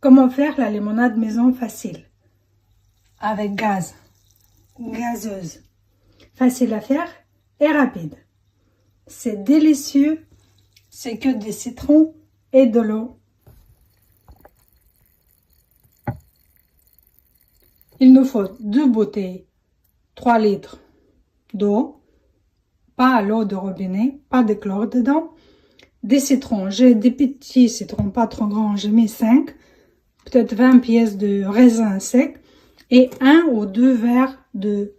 Comment faire la limonade maison facile? Avec gaz, gazeuse. Facile à faire et rapide. C'est délicieux. C'est que des citrons et de l'eau. Il nous faut 2 bouteilles, 3 litres d'eau, pas l'eau de robinet, pas de chlore dedans, des citrons. J'ai des petits citrons, pas trop grands, j'ai mis 5, peut-être 20 pièces de raisin sec et 1 ou 2 verres de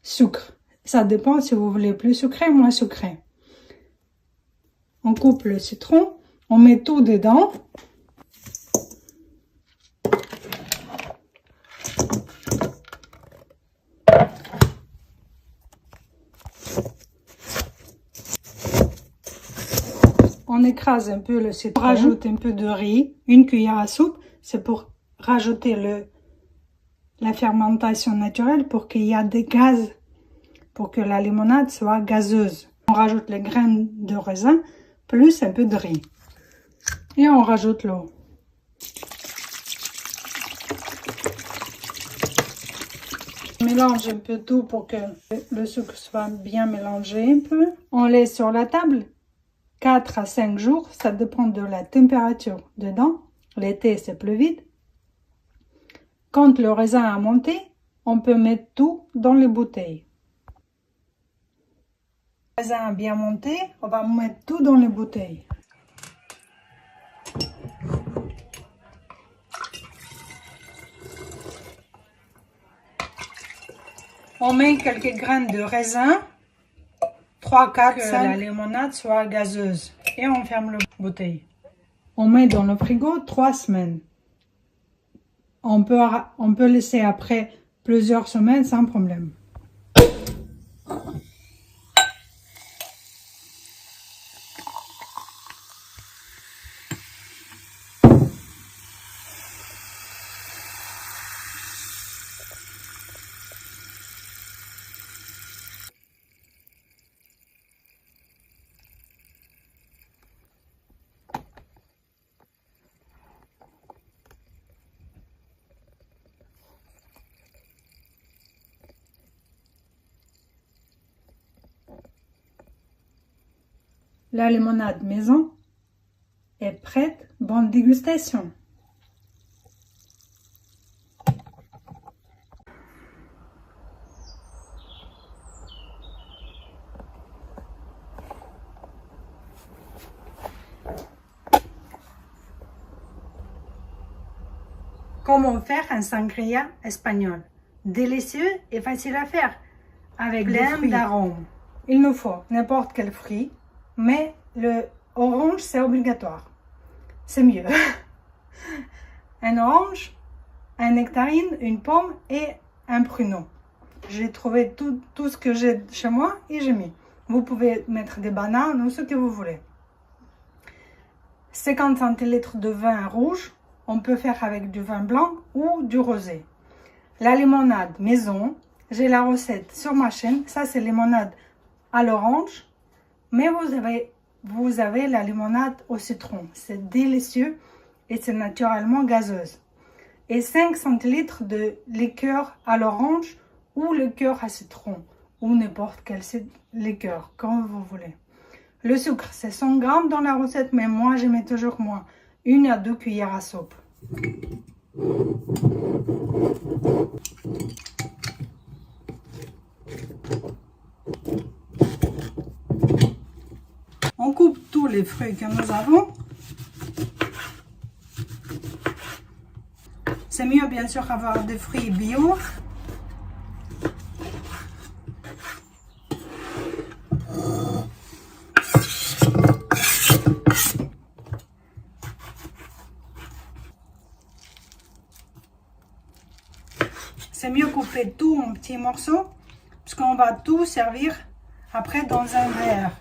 sucre. Ça dépend si vous voulez plus sucré, moins sucré. On coupe le citron, on met tout dedans. On écrase un peu le citron, on rajoute un peu de riz, 1 cuillère à soupe, c'est pour rajouter la fermentation naturelle pour qu'il y ait des gaz, pour que la limonade soit gazeuse. On rajoute les graines de raisin, plus un peu de riz. Et on rajoute l'eau. On mélange un peu tout pour que le sucre soit bien mélangé un peu. On laisse sur la table 4 à 5 jours, ça dépend de la température dedans. L'été, c'est plus vite. Quand le raisin a monté, on peut mettre tout dans les bouteilles. Le raisin a bien monté, on va mettre tout dans les bouteilles. On met quelques graines de raisin, 3, 4, que la limonade soit gazeuse. Et on ferme la bouteille. On met dans le frigo 3 semaines. On peut laisser après plusieurs semaines sans problème. La limonade maison est prête. Bonne dégustation. Comment faire un sangria espagnol? Délicieux et facile à faire, avec plein d'arômes. Il nous faut n'importe quel fruit, mais le orange c'est obligatoire. C'est mieux. Un orange, un nectarine, une pomme et un pruneau. J'ai trouvé tout ce que j'ai chez moi et j'ai mis. Vous pouvez mettre des bananes ou ce que vous voulez. 50 centilitres de vin rouge. On peut faire avec du vin blanc ou du rosé. La limonade maison, j'ai la recette sur ma chaîne. Ça, c'est limonade à l'orange. Mais vous avez la limonade au citron. C'est délicieux et c'est naturellement gazeuse. Et 5 centilitres de liqueur à l'orange ou liqueur à citron. Ou n'importe quelle liqueur, comme vous voulez. Le sucre, c'est 100 grammes dans la recette, mais moi, je mets toujours moins. 1 à 2 cuillères à soupe. On coupe tous les fruits que nous avons. C'est mieux, bien sûr, avoir des fruits bio. C'est mieux couper tout en petits morceaux, parce qu'on va tout servir après dans un verre.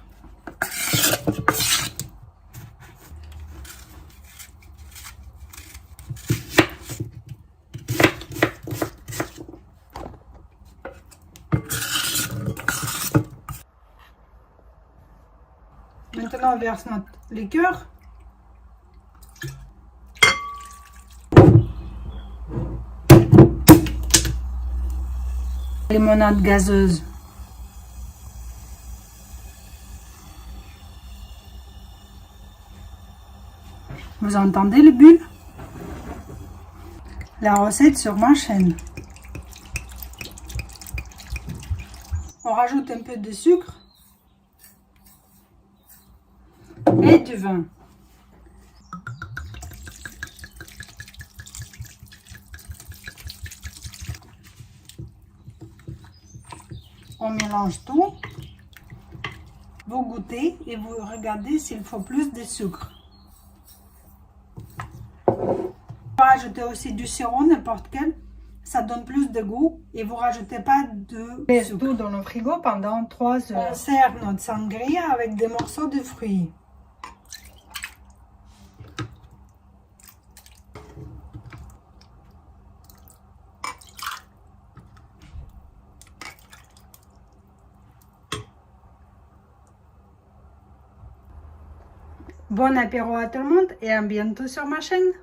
Maintenant, on verse notre liqueur. Limonade gazeuse. Vous entendez les bulles? La recette sur ma chaîne. On rajoute un peu de sucre et du vin. On mélange tout. Vous goûtez et vous regardez s'il faut plus de sucre. On peut rajouter aussi du sirop, n'importe quel. Ça donne plus de goût et vous rajoutez pas de sucre. Tout dans le frigo pendant 3 heures. On sert notre sangria avec des morceaux de fruits. Bon apéro à tout le monde et à bientôt sur ma chaîne.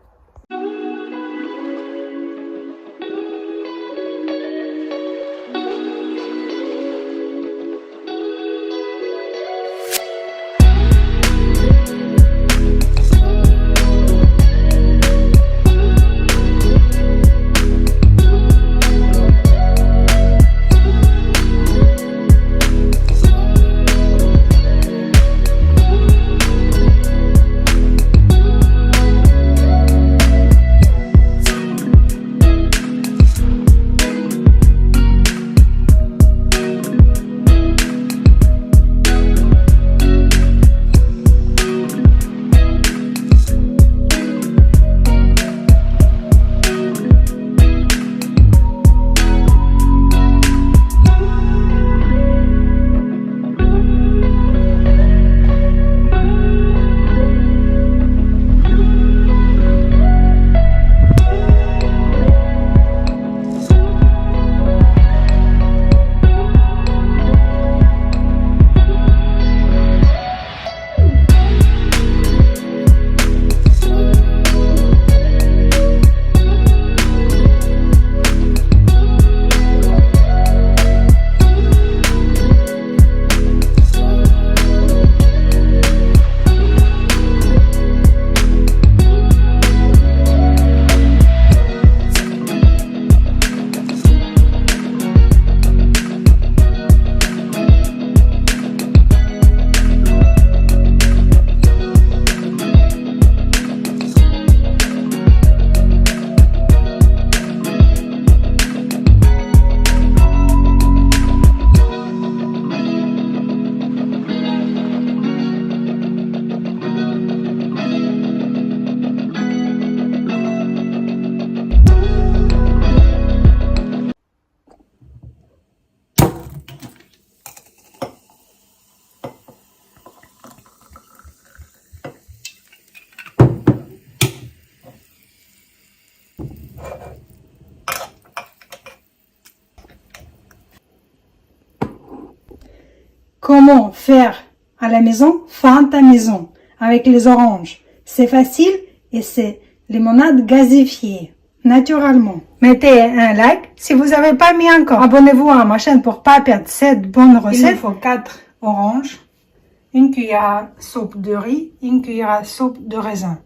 Comment faire à la maison Fanta maison avec les oranges? C'est facile et c'est limonade gazéfiée naturellement. Mettez un like si vous n'avez pas mis encore. Abonnez-vous à ma chaîne pour pas perdre cette bonne recette. Il faut 4 oranges, une cuillère à soupe de riz, une cuillère à soupe de raisin,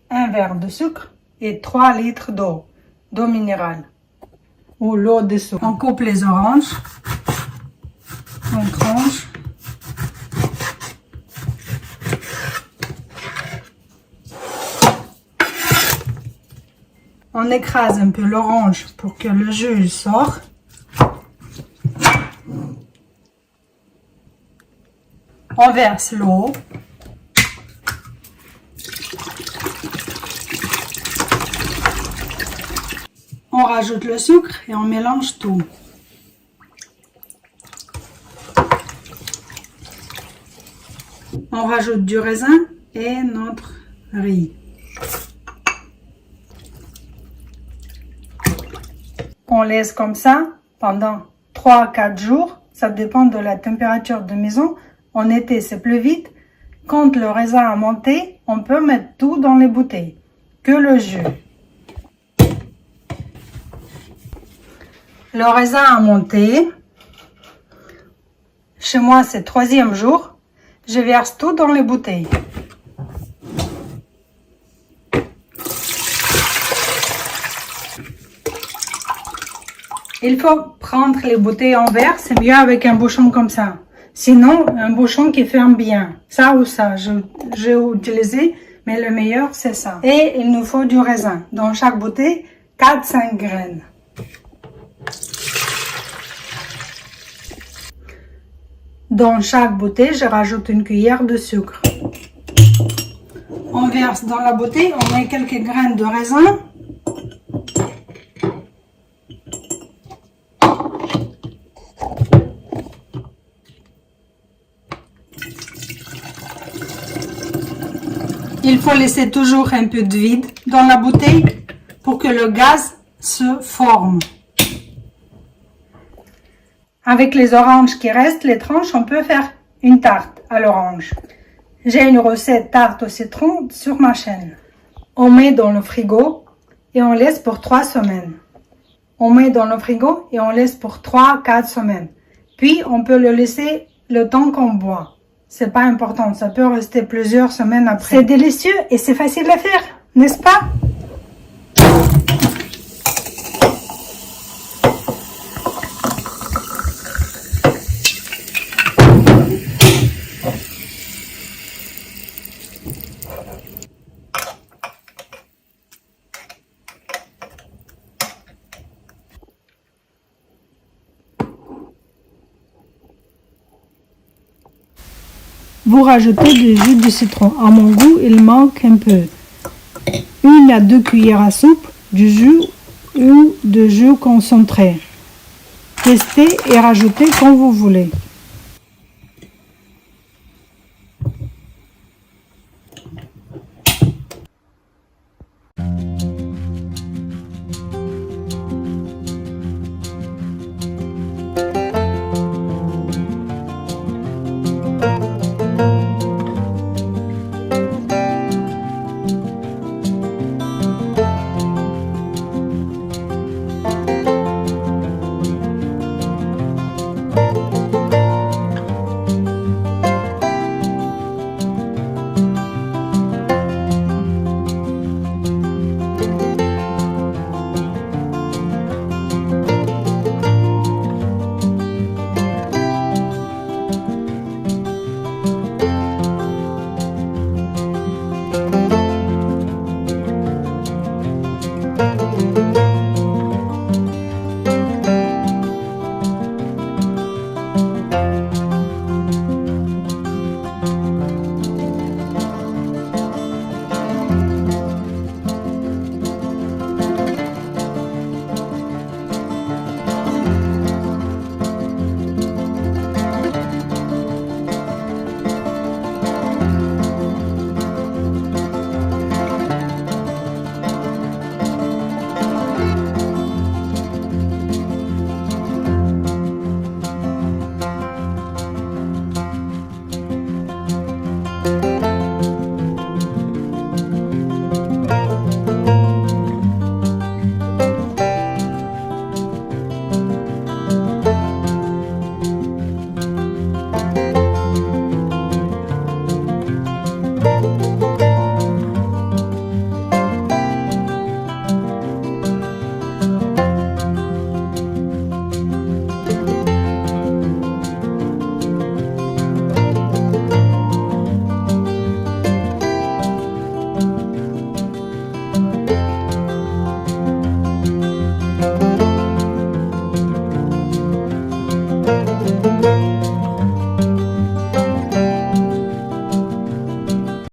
un verre de sucre et 3 litres d'eau minérale ou l'eau de soupe. On coupe les oranges, on tranche. On écrase un peu l'orange pour que le jus sorte. On verse l'eau. On rajoute le sucre et on mélange tout. On rajoute du raisin et notre riz. On laisse comme ça pendant 3 à 4 jours. Ça dépend de la température de maison. En été, c'est plus vite. Quand le raisin a monté, on peut mettre tout dans les bouteilles, que le jus. Le raisin a monté. Chez moi, c'est 3e jour. Je verse tout dans les bouteilles. Il faut prendre les bouteilles en verre, c'est mieux avec un bouchon comme ça. Sinon, un bouchon qui ferme bien. Ça ou ça, j'ai utilisé, mais le meilleur, c'est ça. Et il nous faut du raisin. Dans chaque bouteille, 4-5 graines. Dans chaque bouteille, je rajoute une cuillère de sucre. On verse dans la bouteille, on met quelques graines de raisin. Il faut laisser toujours un peu de vide dans la bouteille pour que le gaz se forme. Avec les oranges qui restent, les tranches, on peut faire une tarte à l'orange. J'ai une recette tarte au citron sur ma chaîne. On met dans le frigo et on laisse pour 3 semaines. On met dans le frigo et on laisse pour 3-4 semaines. Puis on peut le laisser le temps qu'on boit. C'est pas important, ça peut rester plusieurs semaines après. C'est délicieux et c'est facile à faire, n'est-ce pas? Vous rajoutez du jus de citron. À mon goût, il manque un peu. 1 à 2 cuillères à soupe du jus ou de jus concentré. Testez et rajoutez quand vous voulez.